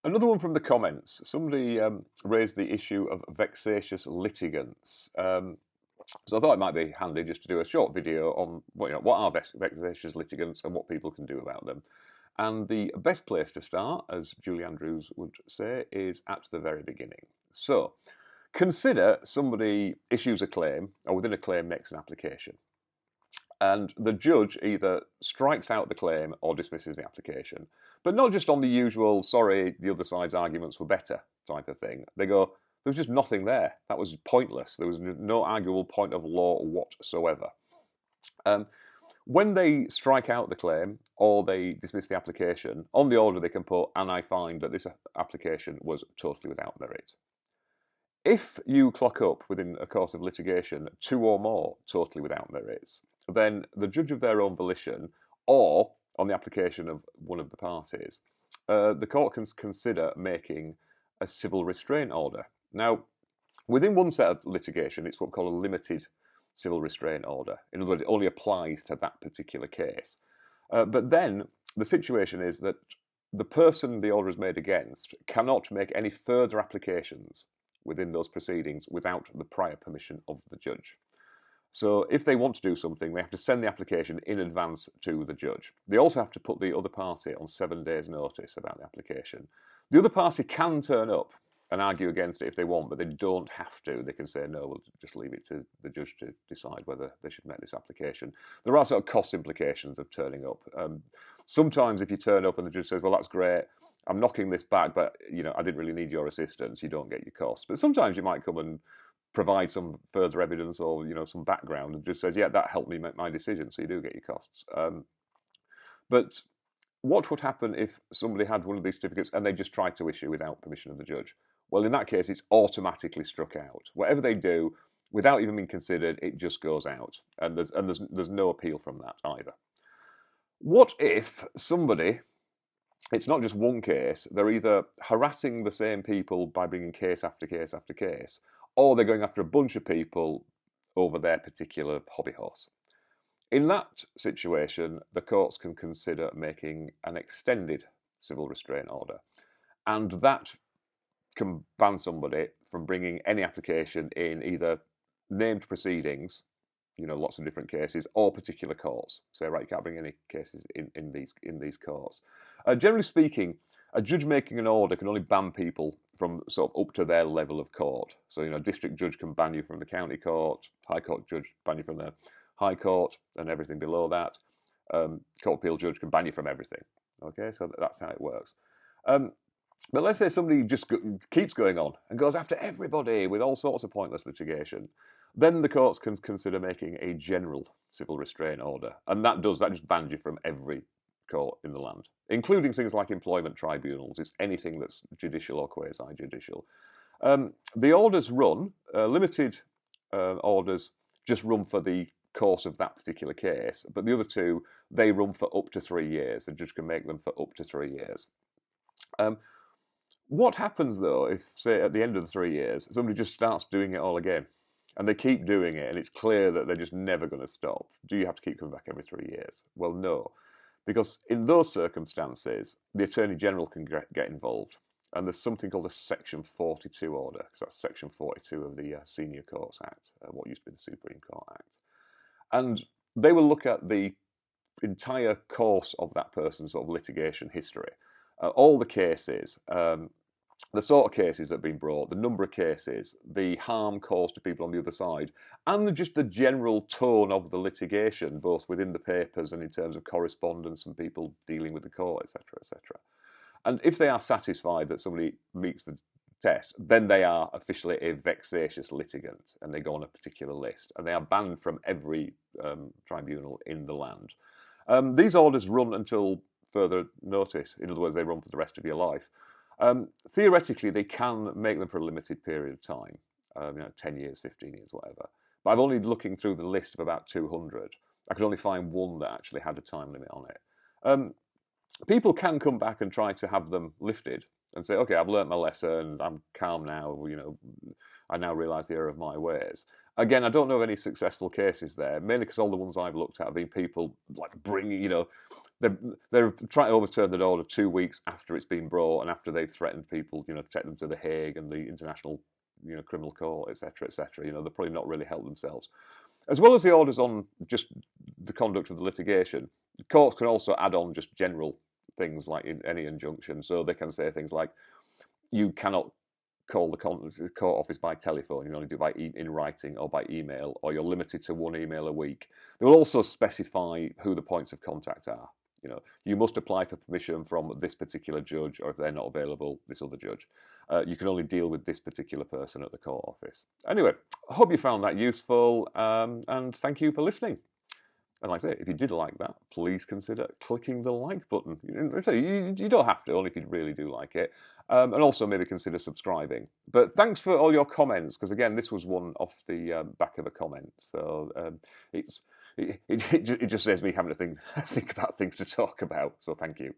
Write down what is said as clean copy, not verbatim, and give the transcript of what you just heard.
Another one from the comments. Somebody raised the issue of vexatious litigants. So I thought it might be handy just to do a short video on what are vexatious litigants and what people can do about them. And the best place to start, as Julie Andrews would say, is at the very beginning. So consider somebody issues a claim, or within a claim makes an application. And the judge either strikes out the claim or dismisses the application. But not just on the usual, sorry, the other side's arguments were better type of thing. They go, there was just nothing there. That was pointless. There was no arguable point of law whatsoever. When they strike out the claim or they dismiss the application, on the order they can put, and I find that this application was totally without merit. If you clock up within a course of litigation 2 or more totally without merits, then the judge of their own volition, or on the application of one of the parties, the court can consider making a civil restraint order. Now, within one set of litigation, it's what we call a limited civil restraint order. In other words, it only applies to that particular case. But then the situation is that the person the order is made against cannot make any further applications within those proceedings without the prior permission of the judge. So if they want to do something, they have to send the application in advance to the judge. They also have to put the other party on 7 days' notice about the application. The other party can turn up and argue against it if they want, but they don't have to. They can say, no, we'll just leave it to the judge to decide whether they should make this application. There are sort of cost implications of turning up. Sometimes if you turn up and the judge says, well, that's great, I'm knocking this back, but I didn't really need your assistance, you don't get your costs. But sometimes you might come and provide some further evidence or some background and just says, yeah, that helped me make my decision, so you do get your costs. But what would happen if somebody had one of these certificates and they just tried to issue without permission of the judge? Well, in that case, it's automatically struck out. Whatever they do, without even being considered, it just goes out, and there's no appeal from that either. What if somebody, it's not just one case, they're either harassing the same people by bringing case after case after case, or they're going after a bunch of people over their particular hobby horse. In that situation, the courts can consider making an extended civil restraint order, and that can ban somebody from bringing any application in either named proceedings, lots of different cases, or particular courts. Say, right, you can't bring any cases in these courts. Generally speaking, a judge making an order can only ban people from sort of up to their level of court. So, a district judge can ban you from the county court, high court judge ban you from the high court, and everything below that. Court appeal judge can ban you from everything. Okay, so that's how it works. But let's say somebody just keeps going on and goes after everybody with all sorts of pointless litigation. Then the courts can consider making a general civil restraint order. And that just bans you from every court in the land, including things like employment tribunals. It's anything that's judicial or quasi-judicial. The orders run, limited orders just run for the course of that particular case, but the other two, they run for up to 3 years. The judge can make them for up to 3 years. What happens though if, say, at the end of the 3 years, somebody just starts doing it all again, and they keep doing it, and it's clear that they're just never going to stop? Do you have to keep coming back every 3 years? Well, no, because in those circumstances, the Attorney General can get involved, and there's something called a Section 42 order, because that's Section 42 of the Senior Courts Act, what used to be the Supreme Court Act, and they will look at the entire course of that person's sort of litigation history. All the cases, the sort of cases that have been brought, the number of cases, the harm caused to people on the other side, and just the general tone of the litigation, both within the papers and in terms of correspondence and people dealing with the court, etc., etc. And if they are satisfied that somebody meets the test, then they are officially a vexatious litigant, and they go on a particular list, and they are banned from every tribunal in the land. These orders run until further notice. In other words, they run for the rest of your life. Theoretically, they can make them for a limited period of time, 10 years, 15 years, whatever. But I've only looking through the list of about 200. I could only find one that actually had a time limit on it. People can come back and try to have them lifted and say, okay, I've learnt my lesson, I'm calm now, I now realise the error of my ways. Again, I don't know of any successful cases there, mainly because all the ones I've looked at have been people like bringing, they're trying to overturn the order 2 weeks after it's been brought and after they've threatened people, to take them to the Hague and the International, Criminal Court, etc., etc. They're probably not really helped themselves. As well as the orders on just the conduct of the litigation, courts can also add on just general things like in any injunction. So they can say things like, you cannot call the court office by telephone. You only do it in writing or by email, or you're limited to one email a week. They will also specify who the points of contact are. You must apply for permission from this particular judge, or if they're not available, this other judge. You can only deal with this particular person at the court office. Anyway, I hope you found that useful, and thank you for listening. And like I say, if you did like that, please consider clicking the like button. You don't have to, only if you really do like it. And also maybe consider subscribing. But thanks for all your comments, because again, this was one off the back of a comment. So it just saves me having to think about things to talk about. So thank you.